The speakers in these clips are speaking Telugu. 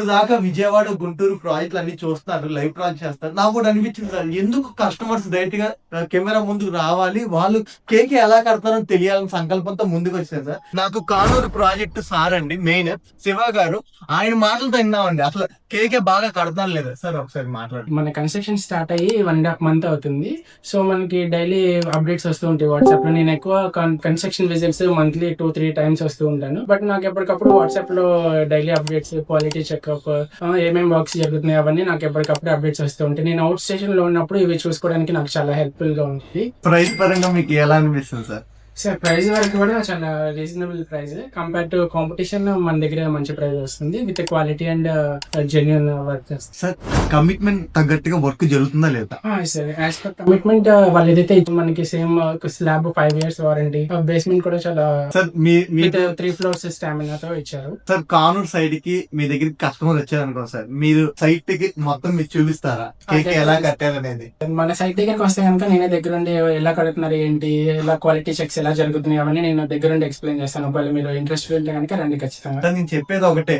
ఇప్పుడు దాకా విజయవాడ, గుంటూరు ప్రాజెక్టులు అన్ని చూస్తున్నారు. లైవ్ ప్రాజెక్ట్ చేస్తారు. నాకు కూడా అనిపించింది సార్. ఎందుకు కస్టమర్స్ డైరెక్ట్ గా కెమెరా ముందుకు రావాలి, వాళ్ళు కేక్ ఎలా కడతారో తెలియాలని సంకల్పంతో ముందుకు వచ్చారు సార్. నాకు కానూరు ప్రాజెక్టు సార్ అండి మెయిన్ శివ గారు, ఆయన మాటలతో విన్నామండి. అసలు కేకే బాగా కడతాను లేదా సార్, ఒకసారి మాట్లాడు. మన కన్స్ట్రక్షన్ స్టార్ట్ అయ్యి 1.5 month అవుతుంది. సో మనకి డైలీ అప్డేట్స్ వస్తూ ఉంటాయి వాట్సాప్ లో. నేను ఎక్కువ కన్స్ట్రక్షన్ విజిట్స్ మంత్లీ 2-3 times వస్తూ ఉంటాను. బట్ నాకు ఎప్పటికప్పుడు వాట్సాప్ లో డైలీ అప్డేట్స్, క్వాలిటీ చెకప్, ఏమేమి వర్క్స్ జరుగుతున్నాయి అవన్నీ నాకు ఎప్పటికప్పుడు అప్డేట్స్ వస్తూ ఉంటాయి. నేను అవుట్ స్టేషన్ లో ఉన్నప్పుడు ఇవి చూసుకోవడానికి నాకు చాలా హెల్ప్ఫుల్ గా ఉంటుంది. ప్రైస్ పరంగా మీకు ఎలా అనిపిస్తుంది సార్? సార్ ప్రైస్ వరకు కూడా చాలా reasonable price compare to competition. మన దగ్గర మంచి ప్రైస్ వస్తుంది with quality and genuine work చేస్తుంది. సార్ కమిట్మెంట్ తగ్గట్టుగా వర్క్ జరుగుతుందా లేదా? సార్ యాజ్ పర్ కమిట్మెంట్ వాళ్ళు ఏదైతే మనకి same slab 5 years warranty, basement కూడా చాలా సార్ విత్ 3 floors స్టామినాతో ఇచ్చారు. సార్ కానూరు సైడ్ కి మీ దగ్గరికి కస్టమర్ వచ్చారనుకో సార్, మీరు సైట్ కి మొత్తం మీరు చూపిస్తారా కేక్ ఎలా కట్టారనేది? మన సైట్ దగ్గరికి వస్తే కనుక నేనే దగ్గరుండి ఎలా కడుతున్నారు ఏంటి, ఎలా క్వాలిటీ చెక్స్ ఎలా జరుగుతున్నాయి అవన్నీ నేను దగ్గరుండి ఎక్స్ప్లెయిన్ చేస్తాను. ఒకవేళ మీరు ఇంట్రెస్ట్ ఉంటే కనుక రండి ఖచ్చితంగా. నేను చెప్పేది ఒకటే,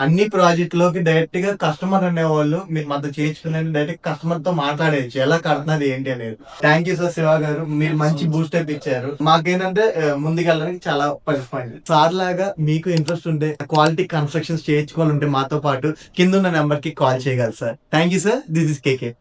అన్ని ప్రాజెక్ట్ లోకి డైరెక్ట్ గా కస్టమర్ అనేవాళ్ళు మీరు మద్దతు చేయించుకునే డైరెక్ట్ కస్టమర్ తో మాట్లాడేయచ్చు ఎలా కడుతున్నది ఏంటి అనేది. థ్యాంక్ యూ సార్ శివ గారు, మీరు మంచి బూస్ట్ అప్ ఇచ్చారు. మాకేంటంటే ముందుకెళ్ళడానికి చాలా పరిస్థితి. సార్ లాగా మీకు ఇంట్రెస్ట్ ఉంటే క్వాలిటీ కన్స్ట్రక్షన్స్ చేయించుకోవాలంటే మాతో పాటు కింద ఉన్న నెంబర్ కి కాల్ చేయగలరు sir. Thank you sir. This is KK.